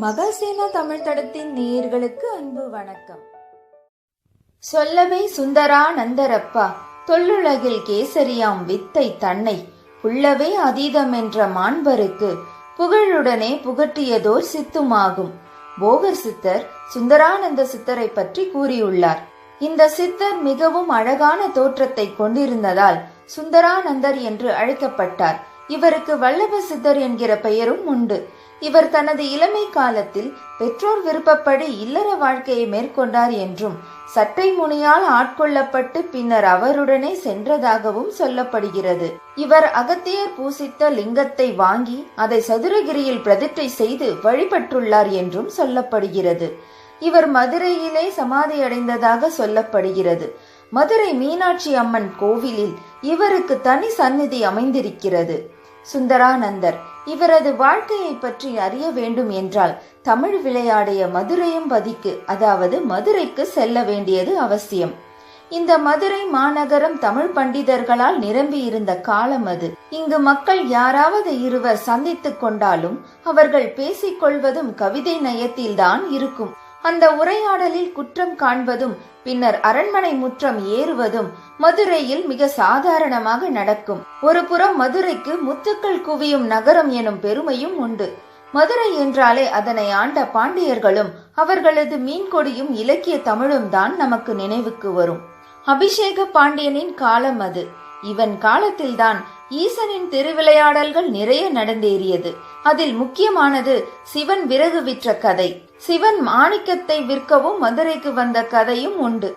மகாசேனா தமிழ் தடத்தின் நேயர்களுக்கு அன்பு வணக்கம். சொல்லவே சுந்தரானந்தரப்பா தொல்லுலகில் கேசரியாம் வித்தை தன்னை புல்லவே அதீதமென்ற மாண்பருக்கு புகழுடனே புகட்டியதோர் சித்துமாகும். போகர் சித்தர் சுந்தரானந்த சித்தரை பற்றி கூறியுள்ளார். இந்த சித்தர் மிகவும் அழகான தோற்றத்தை கொண்டிருந்ததால் சுந்தரானந்தர் என்று அழைக்கப்பட்டார். இவருக்கு வல்லப சித்தர் என்கிற பெயரும் உண்டு. இவர் தனது இளமை காலத்தில் பெற்றோர் விருப்பப்படி இல்லற வாழ்க்கையை மேற்கொண்டார் என்றும் சட்டை முனியால் ஆட்கொள்ளப்பட்டு பின்னர் அவருடனே சென்றதாகவும் சொல்லப்படுகிறது. இவர் அகத்தியர் பூசித்த லிங்கத்தை வாங்கி அதை சதுரகிரியில் பிரதிஷ்டை செய்து வழிபட்டுள்ளார் என்றும் சொல்லப்படுகிறது. இவர் மதுரையிலே சமாதி அடைந்ததாக சொல்லப்படுகிறது. மதுரை மீனாட்சி அம்மன் கோவிலில் இவருக்கு தனி சந்நிதி அமைந்திருக்கிறது. சுந்தரானந்தர் இவரது வாழ்க்கையை பற்றி அறிய வேண்டும் என்றால் தமிழ் விளையாடிய மதுரையம்பதிக்கு, அதாவது மதுரைக்கு செல்ல வேண்டியது அவசியம். இந்த மதுரை மாநகரம் தமிழ் பண்டிதர்களால் நிரம்பி இருந்த காலம் அது. இங்கு மக்கள் யாராவது இருவர் சந்தித்துக் கொண்டாலும் அவர்கள் பேசிக்கொள்வதும் கவிதை நயத்தில்தான் இருக்கும். அந்த உரையாடலில் குற்றம் காண்பதும் பின்னர் அரண்மனை முற்றம் ஏறுவதும் மதுரையில் மிக சாதாரணமாக நடக்கும். ஒரு புறம் மதுரைக்கு முத்துக்கள் குவியும் நகரம் எனும் பெருமையும் உண்டு. மதுரை என்றாலே அதனை ஆண்ட பாண்டியர்களும் அவர்களது மீன்கொடியும் இலக்கிய தமிழும் தான் நமக்கு நினைவுக்கு வரும். அபிஷேக பாண்டியனின் காலம் அது. இவன் காலத்தில்தான் ஈசனின் திருவிளையாடல்கள் நிறைய நடந்தேறியது. அதில் முக்கியமானது சிவன் விறகு விற்ற கதை. சிவன் மாணிக்கத்தை விற்கவும் மதுரைக்கு வந்த கதையும் உண்டு.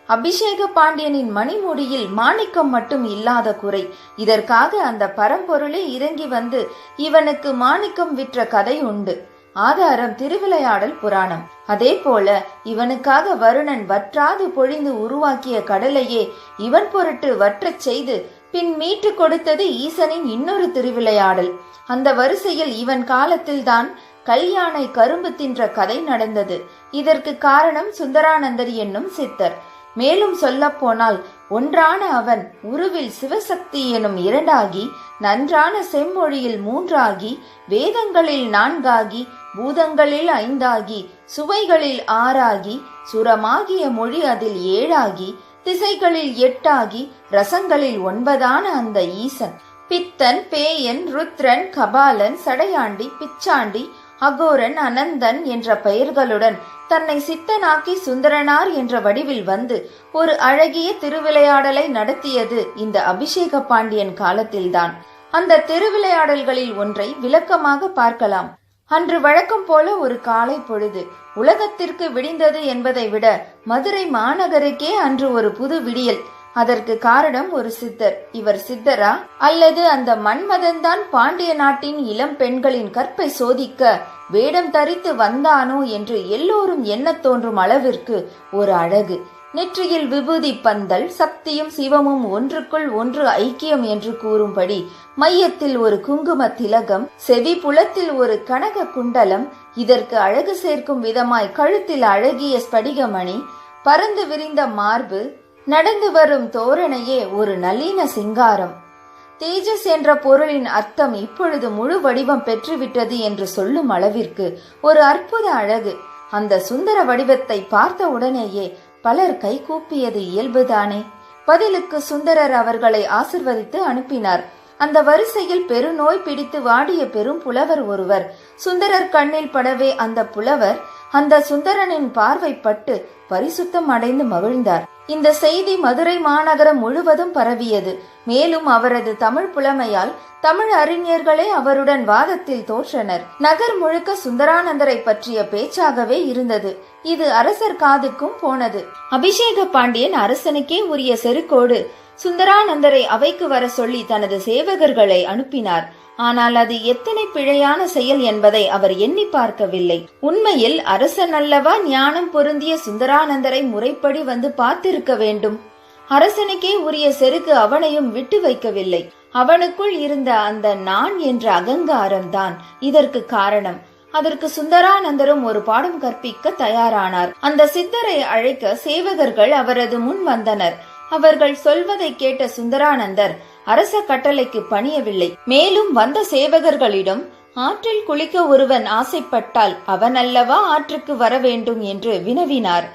அபிஷேக பாண்டியனின் மணிமுடியில் மாணிக்கம் மட்டும் இல்லாத குறை. இதற்காக அந்த பரம்பொருளே இறங்கி வந்து இவனுக்கு மாணிக்கம் விற்ற கதை உண்டு. ஆதாரம் திருவிளையாடல் புராணம். அதே போல இவனுக்காக வருணன் வற்றாது பொழிந்து உருவாக்கிய கடலையே இவன் பொருட்டு வற்றச் செய்து பின் மீட்டு கொடுத்தது ஈசனின் இன்னொரு திருவிளையாடல். அந்த வரிசையில் இவன் காலத்தில்தான் கல்யாணை கரும்பு தின்ற கதை நடந்தது. இதற்கு காரணம் சுந்தரானந்தர் என்னும் சித்தர். மேலும் சொல்ல போனால் ஒன்றான அவன் உருவில் சிவசக்தி எனும் இரண்டாகி, நன்றான செம்மொழியில் மூன்றாகி, வேதங்களில் நான்காகி, பூதங்களில் ஐந்தாகி, சுவைகளில் ஆறாகி, சுரமாகிய மொழி அதில் ஏழாகி, திசைகளில் எட்டாகி, ரசங்களில் ஒன்பதான அந்த ஈசன் பித்தன், பேயன், ருத்ரன், கபாலன், சடையாண்டி, பிச்சாண்டி, அகோரன், அனந்தன் என்ற பெயர்களுடன் தன்னை சித்தனாக்கி சுந்தரனார் என்ற வடிவில் வந்து ஒரு அழகிய திருவிளையாடலை நடத்தியது இந்த அபிஷேக பாண்டியன் காலத்தில்தான். அந்த திருவிளையாடல்களில் ஒன்றை விளக்கமாக பார்க்கலாம். அன்று வழக்கம் போல ஒரு காலை பொழுது உலகத்திற்கு விடிந்தது என்பதை விட மதுரை மாநகருக்கே அன்று ஒரு புது விடியல். அதற்கு காரணம் ஒரு சித்தர். இவர் சித்தரா அல்லது அந்த மன்மதன்தான் பாண்டிய நாட்டின் இளம் பெண்களின் கற்பை சோதிக்க வேடம் தரித்து வந்தானோ என்று எல்லோரும் எண்ண தோன்றும் அளவிற்கு ஒரு அழகு. நெற்றியில் விபூதி பந்தல், சக்தியும் சிவமும் ஒன்றுக்குள் ஒன்று ஐக்கியம் என்று கூறும்படி மையத்தில் ஒரு குங்கும திலகம், செவி புலத்தில் ஒரு கனக குண்டலம், இதற்கு அழகு சேர்க்கும் விதமாய் கழுத்தில் அழகிய ஸ்படிகமணி, பறந்து விரிந்த மார்பு, நடந்து வரும் தோரணையே ஒரு நளின சிங்காரம். தேஜஸ் என்ற பொருளின் அர்த்தம் இப்பொழுது முழு வடிவம் பெற்றுவிட்டது என்று சொல்லும் அளவிற்கு ஒரு அற்புத அழகு. அந்த சுந்தர வடிவத்தை பார்த்த உடனேயே பலர் கை கூப்பியது இயல்புதானே. பதிலுக்கு சுந்தரர் அவர்களை ஆசிர்வதித்து அனுப்பினார். அந்த வரிசையில் பெருநோய் பிடித்து வாடிய பெரும் புலவர் ஒருவர். சுந்தரர் கண்ணில் படவே அந்த புலவர் அந்த சுந்தரனின் பார்வை பட்டு பரிசுத்தம் அடைந்து மகிழ்ந்தார். இந்த செய்தி மதுரை மாநகரம் முழுவதும் பரவியது. மேலும் அவரது தமிழ் புலமையால் தமிழ் அறிஞர்களே அவருடன் வாதத்தில் தோற்றனர். நகர் முழுக்க சுந்தரானந்தரை பற்றிய பேச்சாகவே இருந்தது. இது அரசர் காதுக்கும் போனது. அபிஷேக பாண்டியன் அரசனுக்கே உரிய செருக்கோடு சுந்தரானந்தரை அவைக்கு வர சொல்லி தனது சேவகர்களை அனுப்பினார். ஆனால் அது எத்தனை பிழையான செயல் என்பதை அவர் எண்ணி பார்க்கவில்லை. உண்மையில் அரசன் அல்லவா ஞானம் பொருந்திய சுந்தரானந்தரை முறைப்படி வந்து பார்த்திருக்க வேண்டும். அரசனுக்கே உரிய செருக்கு அவனையும் விட்டு வைக்கவில்லை. அவனுக்குள் இருந்த அந்த நான் என்ற அகங்காரம்தான் இதற்கு காரணம். அதற்கு சுந்தரானந்தரும் ஒரு பாடம் கற்பிக்க தயாரானார். அந்த சித்தரை அழைக்க சேவகர்கள் அவரது முன் வந்தனர். அவர்கள் சொல்வதை கேட்ட சுந்தரானந்தர் அரச கட்டளைக்கு பணியவில்லை. மேலும் வந்த சேவகர்களிடம் ஆற்றில் குளிக்க ஒருவன் ஆசைப்பட்டால் அவன் அல்லவா ஆற்றுக்கு வர வேண்டும் என்று வினவினார்.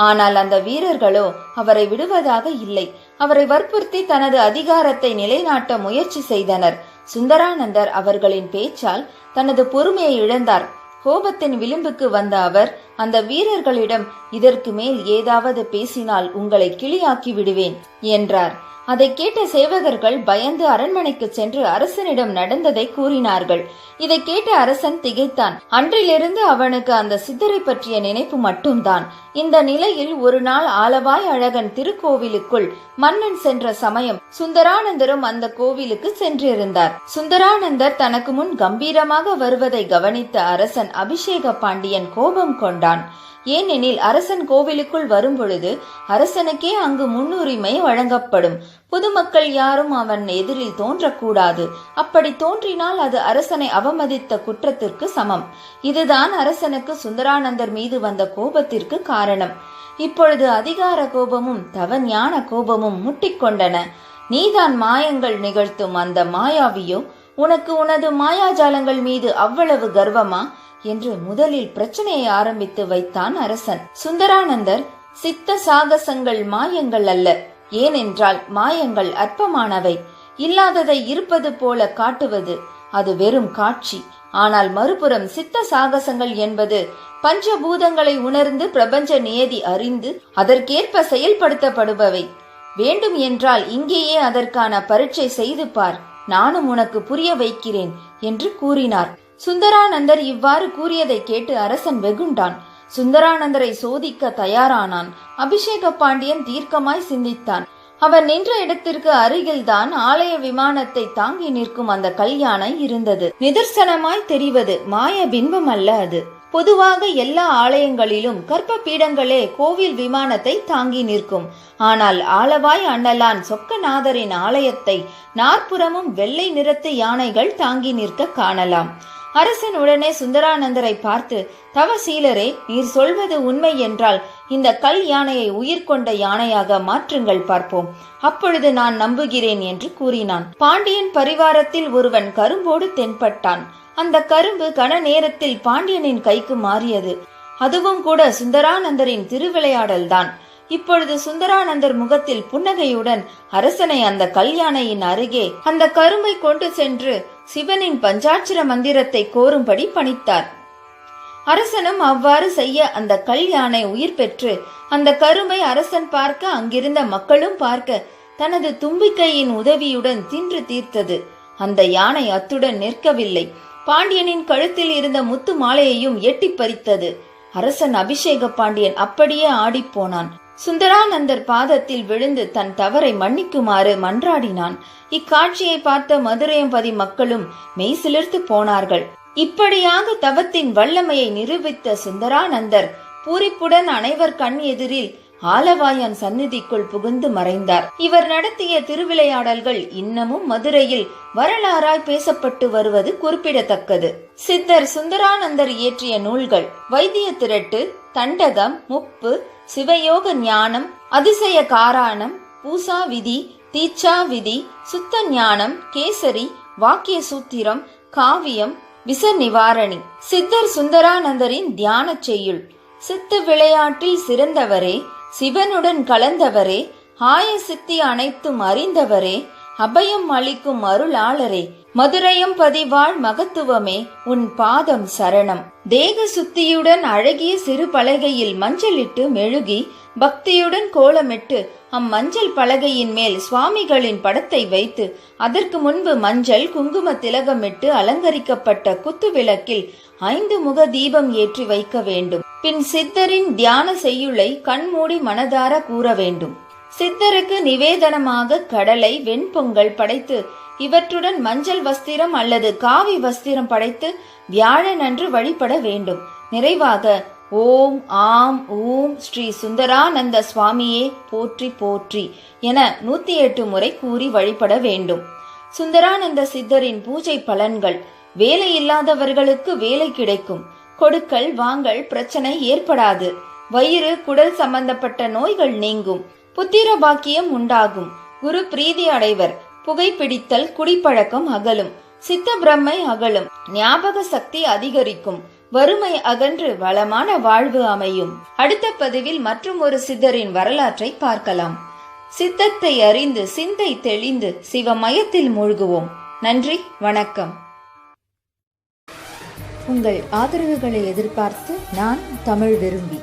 ஆனால் அந்த வீரர்களோ அவரை விடுவதாக இல்லை. அவரை வற்புறுத்தி தனது அதிகாரத்தை நிலைநாட்ட முயற்சி செய்தனர். சுந்தரானந்தர் அவர்களின் பேச்சால் தனது பொறுமையை இழந்தார். கோபத்தின் விளிம்புக்கு வந்த அவர் அந்த வீரர்களிடம், இதற்கு மேல் ஏதாவது பேசினால் உங்களை கிளியாக்கி விடுவேன் என்றார். அதை கேட்ட சேவகர்கள் பயந்து அரண்மனைக்கு சென்று அரசனிடம் நடந்ததை கூறினார்கள். இதை கேட்ட அரசன் திகைத்தான். அன்றிலிருந்து அவனுக்கு அந்த சித்தரை பற்றிய நினைப்பு மட்டும்தான். இந்த நிலையில் ஒரு நாள் ஆலவாய் அழகன் திருக்கோவிலுக்குள் மன்னன் சென்ற சமயம் சுந்தரானந்தரும் அந்த கோவிலுக்கு சென்றிருந்தார். சுந்தரானந்தர் தனக்கு முன் கம்பீரமாக வருவதை கவனித்த அரசன் அபிஷேக பாண்டியன் கோபம் கொண்டான். ஏனெனில் அரசன் கோவிலுக்குள் வரும் பொழுது அரசனுக்கே அங்கு முன்னுரிமை வழங்கப்படும். பொதுமக்கள் யாரும் அவன் எதிரில் தோன்றக்கூடாது. அப்படி தோன்றினால் அது அரசனை அவமதித்த குற்றத்திற்கு சமம். இதுதான் அரசனுக்கு சுந்தரானந்தர் மீது வந்த கோபத்திற்கு காரணம். இப்பொழுது அதிகார கோபமும் தவஞான கோபமும் முட்டிக்கொண்டன. நீதான் மாயங்கள் நிகழ்த்தும் அந்த மாயாவியோ? உனக்கு உனது மாயாஜாலங்கள் மீது அவ்வளவு கர்வமா என்று முதலில் பிரச்சனையை ஆரம்பித்து வைத்தான் அரசன். சுந்தரானந்தர், சித்த சாகசங்கள் மாயங்கள் அல்ல. ஏனென்றால் மாயங்கள் அற்பமானவை. இல்லாததை இருப்பது போல காட்டுவது அது வெறும் காட்சி. ஆனால் மறுபுறம் சித்த சாகசங்கள் என்பது பஞ்சபூதங்களை உணர்ந்து பிரபஞ்ச நியதி அறிந்து அதற்கேற்ப செயல்படுத்தப்படுபவை. வேண்டும் என்றால் இங்கேயே அதற்கான பரீட்சை செய்து பார், நானும் உனக்கு புரிய வைக்கிறேன் என்று கூறினார். சுந்தரானந்தர் இவ்வாறு கூறியதை கேட்டு அரசன் வெகுண்டான். சுந்தரானந்தரை சோதிக்க தயாரானான். அபிஷேக பாண்டியன் தீர்க்கமாய் சிந்தித்தான். அவன் நின்ற இடத்திற்கு அருகில்தான் ஆலய விமானத்தை தாங்கி நிற்கும் அந்த கல்யாணை இருந்தது. நிதர்சனமாய் தெரிவது மாய பிம்பம் அல்ல அது. பொதுவாக எல்லா ஆலயங்களிலும் கற்ப பீடங்களே கோவில் விமானத்தை தாங்கி நிற்கும். ஆனால் ஆலவாய் அண்ணலான் சொக்கநாதரின் ஆலயத்தை நாற்புறமும் வெள்ளை நிறத்து யானைகள் தாங்கி நிற்க காணலாம். அரசன் உடனே சுந்தரானந்தரை பார்த்து, தவசீலரே, நீர் சொல்வது உண்மை என்றால் இந்த கல் யானையை உயிர் கொண்ட யானையாக மாற்றுங்கள் பார்ப்போம், அப்பொழுது நான் நம்புகிறேன் என்று கூறினான். பாண்டியன் பரிவாரத்தில் ஒருவன் கரும்போடு தென்பட்டான். அந்த கரும்பு கன நேரத்தில் பாண்டியனின் கைக்கு மாறியது. அதுவும் கூட சுந்தரானந்தரின் திருவிளையாடல்தான். இப்பொழுது சுந்தரானந்தர் முகத்தில் புன்னகையுடன் அரசனை அந்த கல்யாணையின் அருகே அந்த கரும்பை கொண்டு சென்று சிவனின் பஞ்சாட்சர மந்திரத்தை கோரும்படி பணித்தார். அரசனும் அவ்வாறு செய்ய அந்த கல்யாணை உயிர் பெற்று அந்த கரும்பை அரசன் பார்க்க, அங்கிருந்த மக்களும் பார்க்க தனது தும்பிக்கையின் உதவியுடன் தின்று தீர்த்தது. அந்த யானை அத்துடன் நிற்கவில்லை. பாண்டியனின் கழுத்தில் இருந்த முத்து மாலையையும் எட்டி பறித்தது. அரசன் அபிஷேக பாண்டியன் அப்படியே ஆடிப்போனான். சுந்தரானந்தர் பாதத்தில் விழுந்து தன் தவறை மன்னிக்குமாறு மன்றாடினான். இக்காட்சியை பார்த்த மதுரையம்பதி மக்களும் மெய்சிலிர்த்து போனார்கள். இப்படியாக தவத்தின் வல்லமையை நிரூபித்த சுந்தரானந்தர் பூரிப்புடன் அனைவர் கண் எதிரில் ஆலவாயன் சந்நிதிக்குள் புகுந்து மறைந்தார். இவர் நடத்திய திருவிளையாடல்கள் இன்னமும் மதுரையில் வரலாறாய் பேசப்பட்டு வருவது குறிப்பிடத்தக்கது. சித்தர் சுந்தரானந்தர் இயற்றிய நூல்கள் வைத்திய திரட்டு, தண்டகம், முப்பு, சிவயோக ஞானம், அதிசய காரணம், பூசா விதி, தீட்சா விதி, சுத்த ஞானம், கேசரி, வாக்கிய சூத்திரம், காவியம், விச நிவாரணி. சித்தர் சுந்தரானந்தரின் தியான செய்யுள். சித்து விளையாட்டில் சிறந்தவரே, சிவனுடன் கலந்தவரே, ஆய சித்தி அனைத்தும் அறிந்தவரே, அபயம் அளிக்கும் அருளாளரே, மதுரையும் பதிவாழ் மகத்துவமே, உன் பாதம் சரணம். தேக சுத்தியுடன் அழகிய சிறு பலகையில் மஞ்சளிட்டு மெழுகி பக்தியுடன் கோலமிட்டு அம்மஞ்சள் பலகையின் மேல் சுவாமிகளின் படத்தை வைத்து அதற்கு முன்பு மஞ்சள் குங்கும திலகமிட்டு அலங்கரிக்கப்பட்ட குத்து விளக்கில் 5 முக தீபம் ஏற்றி வைக்க வேண்டும். பின் சித்தரின் தியான செய்யுளை கண்மூடி மனதார கூற வேண்டும். சித்தருக்கு நிவேதனமாக கடலை, வெண்பொங்கல் படைத்து இவற்றுடன் மஞ்சள் வஸ்திரம் அல்லது காவி வஸ்திரம் படைத்து வியாழனன்று வழிபட வேண்டும். நிறைவாக ஓம் ஆம் ஊம் ஸ்ரீ சுந்தரானந்த சுவாமியே போற்றி போற்றி என 108 முறை கூறி வழிபட வேண்டும். சுந்தரானந்த சித்தரின் பூஜை பலன்கள். வேலை இல்லாதவர்களுக்கு வேலை கிடைக்கும். கொடுக்கல் வாங்கல் பிரச்சனை ஏற்படாது. வயிறு, குடல் சம்பந்தப்பட்ட நோய்கள் நீங்கும். புத்திர பாக்கியம் உண்டாகும். குரு பிரீதி அடைவர். புகைப்பிடித்தல், குடிப்பழக்கம் அகலும். சித்த பிரம்மை அகலும், ஞாபக சக்தி அதிகரிக்கும், வறுமை அகன்று வளமான வாழ்வு அமையும். அடுத்த பதிவில் மற்றும் ஒரு சித்தரின் வரலாற்றை பார்க்கலாம். சித்தத்தை அறிந்து சிந்தை தெளிந்து சிவமயத்தில் மூழ்குவோம். நன்றி, வணக்கம். உங்கள் ஆதரவுகளை எதிர்பார்த்து நான் தமிழ் விரும்பி